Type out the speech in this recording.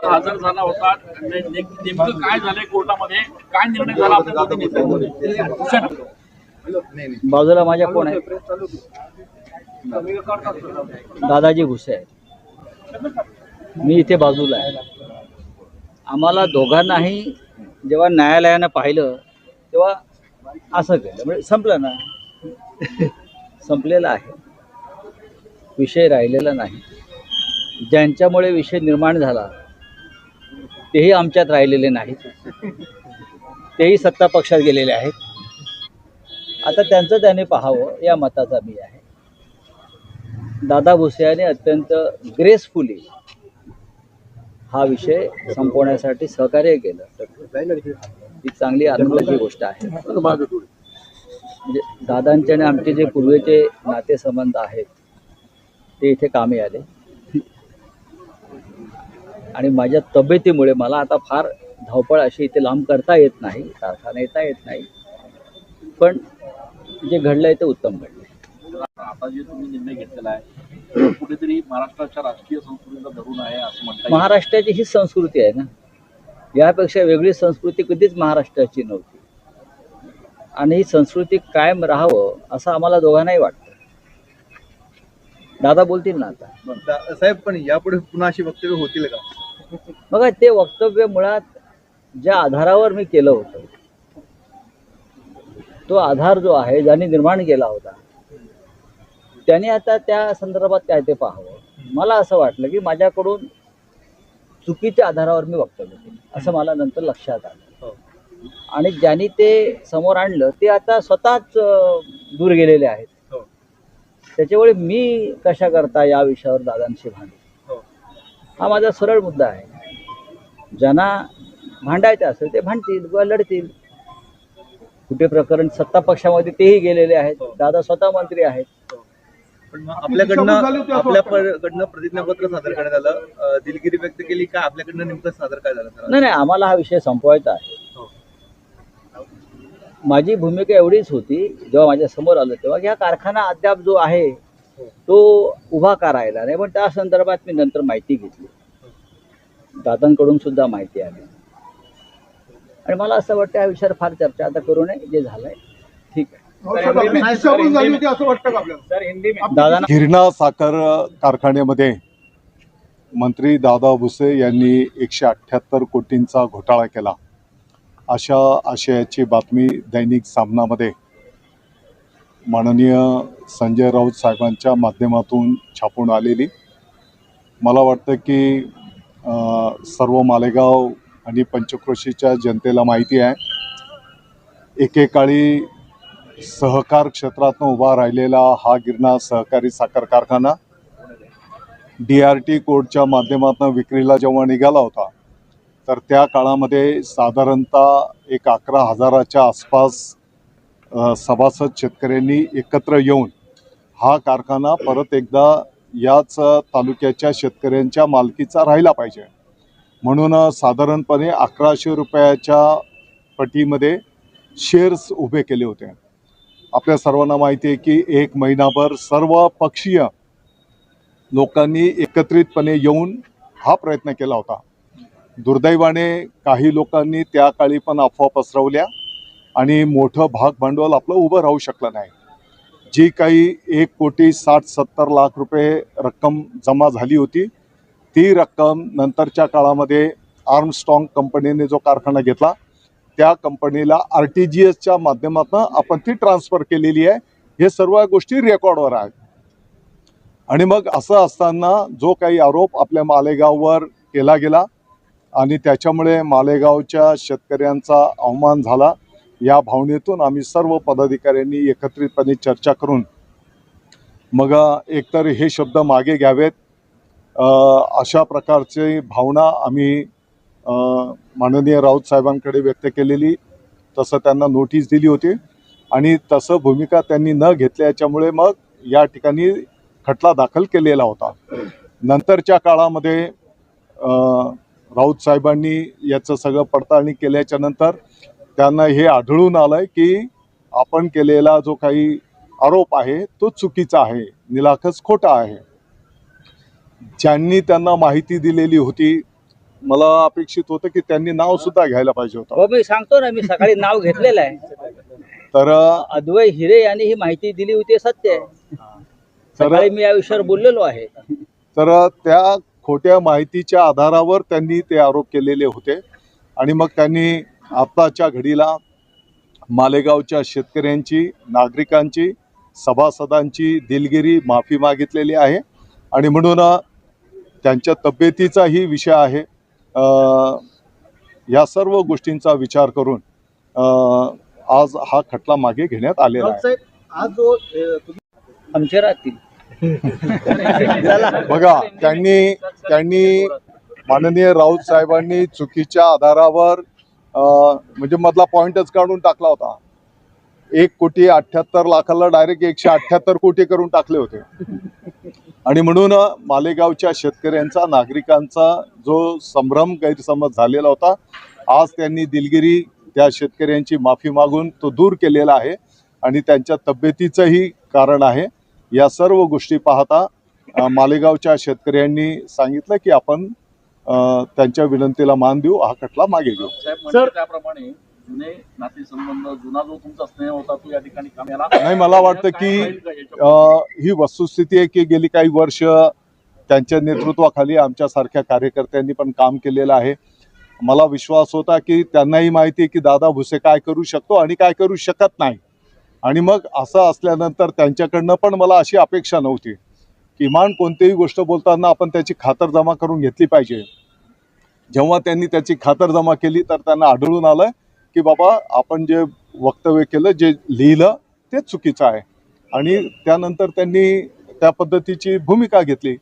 आता हजर झाला होता. नेमकं काय झालंय कोर्टामध्ये, काय निर्णय झाला आपल्या दोन्ही नेत्यांमध्ये? बाजूला माझ्या कोण आहे? दादाजी भुसे आहेत, मी इथे बाजूला आहे. आम्हाला दोघांनाही जेव्हा न्यायालयानं पाहिलं तेव्हा असं केलं, म्हणजे संपलं ना. संपलेलं आहे, विषय राहिलेला नाही. ज्यांच्यामुळे विषय निर्माण झाला तेही आमच्यात राहिलेले नाहीत, तेही सत्ता पक्षात गेलेले आहेत. आता त्यांचं त्याने पाहावं या मताचा मी आहे. दादा भुसे यांनी अत्यंत ग्रेसफुली हा विषय संपवण्यासाठी सहकार्य केलं, ही चांगली आनंदाची गोष्ट आहे. म्हणजे दादांचे आणि आमचे जे पूर्वीचे नातेसंबंध आहेत ते इथे कामी आले. आणि माझ्या तब्येतीमुळे मला आता फार धावपळ अशी इथे लांब करता येत नाही, कारखाना येता येत नाही. पण जे घडलंय ते उत्तम घडलंय. आता जे तुम्ही निर्णय घेतलेला आहे कुठेतरी महाराष्ट्राच्या राजकीय संस्कृतीला धरून आहे असं म्हणता. महाराष्ट्राची ही संस्कृती आहे ना, यापेक्षा वेगळी संस्कृती कधीच महाराष्ट्राची नव्हती. आणि ही संस्कृती कायम राहावं असं आम्हाला दोघांनाही वाटतं. दादा बोलतील ना आता. साहेब, पण यापुढे पुन्हा अशी वक्तव्य होतील का? बघा, ते वक्तव्य मुळात ज्या आधारावर मी केलं होतं, तो आधार जो आहे ज्यांनी निर्माण केला होता त्याने आता त्या संदर्भात काय ते पाहावं. मला असं वाटलं की माझ्याकडून चुकीच्या आधारावर मी वक्तव्य केलं असं मला नंतर लक्षात आलं. आणि ज्यांनी ते समोर आणलं ते आता स्वतःच दूर गेलेले आहेत. त्याच्यामुळे मी कशा करता या विषयावर दादांशी भांडू, हा माझा सरळ मुद्दा आहे. ज्यांना भांडायचं असेल ते भांडतील किंवा लढतील. कुठे प्रकरण सत्ता पक्षामध्ये तेही गेलेले आहेत, दादा स्वतः मंत्री आहेत. पण आपल्याकडनं प्रतिज्ञापत्र सादर करण्यात आलं, दिलगिरी व्यक्त केली का? आपल्याकडनं नेमकं सादर काय झालं? नाही, आम्हाला हा विषय संपवायचा आहे. माझी भूमिका एवढीच होती जेव्हा माझ्या समोर आलं तेव्हा की हा कारखाना अद्याप जो आहे तो उभा करायला नाही. पण त्या संदर्भात मी नंतर माहिती घेतली, दादांकडून सुद्धा माहिती आली. आणि मला असं वाटतं या विषयावर फार चर्चा आता करू नये, जे झालंय ठीक आहे. दादा, हिरणा साखर कारखान्यामध्ये मंत्री दादा भुसे यांनी 178 कोटींचा घोटाळा केला अशा आशयाची बातमी दैनिक सामनामध्ये माननीय संजय राऊत साहेबांच्या माध्यमातून छापून आलेली. मला वाटतं की सर्व मालेगाव आणि पंचक्रोशीच्या जनतेला माहिती आहे, एकेकाळी सहकार क्षेत्रातून उभा राहिलेला हा गिरणा सहकारी साखर कारखाना DRT कोडच्या माध्यमातून विक्रीला जेव्हा निघाला होता तर त्या काळामध्ये साधारणतः 11,000च्या आसपास सभासद शेतकऱ्यांनी एकत्र येऊन हा कारखाना परत एकदा याच तालुक्याच्या शेतकऱ्यांच्या मालकीचा राहिला पाहिजे म्हणून साधारणपणे 1100 रुपयाच्या पटीमध्ये शेअर्स उभे केले होते. आपल्या सर्वांना माहिती आहे की 1 महिनाभर सर्व पक्षीय लोकांनी एकत्रितपणे येऊन हा प्रयत्न केला होता. दुर्दैवाने काही लोकांनी त्या काळी पण अफवा पसरवल्या आणि मोठं भाग भांडवल आपलं उभं राहू शकलं नाही. जी काही 1,60,70 लाख रुपये रक्कम जमा झाली होती ती रक्कम नंतरच्या काळामध्ये आर्मस्ट्रॉंग कंपनीने जो कारखाना घेतला त्या कंपनीला RTGSच्या माध्यमातून आपण ती ट्रान्सफर केलेली आहे. हे सर्व गोष्टी रेकॉर्डवर आहेत. आणि मग असं असताना जो काही आरोप आपल्या मालेगाववर केला गेला आणि त्याच्यामुळे मालेगावच्या शेतकऱ्यांचा अवमान झाला, या भावनेतून आम्ही सर्व पदाधिकाऱ्यांनी एकत्रितपणे चर्चा करून मग एकतर हे शब्द मागे घ्यावेत अशा प्रकारची भावना आम्ही माननीय राऊत साहेबांकडे व्यक्त केलेली. तसं त्यांना नोटीस दिली होती आणि तसं भूमिका त्यांनी न घेतल्याच्यामुळे मग या ठिकाणी खटला दाखल केलेला होता. नंतरच्या काळामध्ये राऊत साहेबांनी याचं सगळं पडताळणी केल्याच्या नंतर त्यांना हे आढळून आलंय की आपण केलेला जो काही आरोप आहे तो चुकीचा आहे, निराकस खोटा आहे. ज्यांनी त्यांना माहिती दिलेली होती मला अपेक्षित होतं की त्यांनी नाव सुद्धा घ्यायला पाहिजे होतं. हो मी सांगतो ना, मी सकाळी नाव घेतलेलं आहे. तर अद्वै हिरे यांनी ही माहिती दिली होती, हे सत्य आहे. सकाळी मी या विषयावर बोललेलो आहे. तर त्या खोट्या माहितीच्या आधारावर त्यांनी ते आरोप केलेले होते आणि मग त्यांनी आताच्या घडीला मालेगावच्या शेतकऱ्यांची, नागरिकांची, सभासदांची दिलगिरी माफी मागितलेली आहे आणि म्हणून त्यांच्या तब्येतीचाही विषय आहे. या सर्व गोष्टींचा विचार करून आज हा खटला मागे घेण्यात आलेला आहे. साहेब, आज जो आमच्या राहतील. बघा, त्यांनी माननीय राऊत साहेबांनी चुकीच्या आधारावर म्हणजे मधला पॉइंटच काढून टाकला होता. 1,78,00,000 डायरेक्ट 178 कोटी करून टाकले होते आणि म्हणून मालेगावच्या शेतकऱ्यांचा, नागरिकांचा जो संभ्रम, गैरसमज झालेला होता, आज त्यांनी दिलगिरी त्या शेतकऱ्यांची माफी मागून तो दूर केलेला आहे आणि त्यांच्या तब्येतीचंही कारण आहे. या सर्व गोष्टी पाहता मालेगावच्या शेतकऱ्यांनी सांगितलं की आपण त्यांच्या विनंतीला मान देऊ, हा खटला मागे घेऊ. साहेब म्हणजे त्याप्रमाणे जुने नातेसंबंध, जुना जो तुमचा स्नेह होता तो या ठिकाणी कामाला नाही, मला वाटतं की ही वस्तुस्थिती आहे की गेली काही वर्ष त्यांच्या नेतृत्वाखाली आमच्यासारख्या कार्यकर्त्यांनी पण काम केलेलं आहे. मला विश्वास होता की त्यांनाही माहिती आहे की दादा भुसे काय करू शकतो आणि काय करू शकत नाही. आणि मग असं असल्यानंतर त्यांच्याकडनं पण मला अशी अपेक्षा नव्हती. किमान कोणतीही गोष्ट बोलताना आपण त्याची खातरजमा करून घेतली पाहिजे. जेव्हा त्यांनी त्याची खातरजमा केली तर त्यांना आढळून आलं की बाबा आपण जे वक्तव्य केलं, जे लिहिलं ते चुकीचं आहे आणि त्यानंतर त्यांनी त्या पद्धतीची भूमिका घेतली.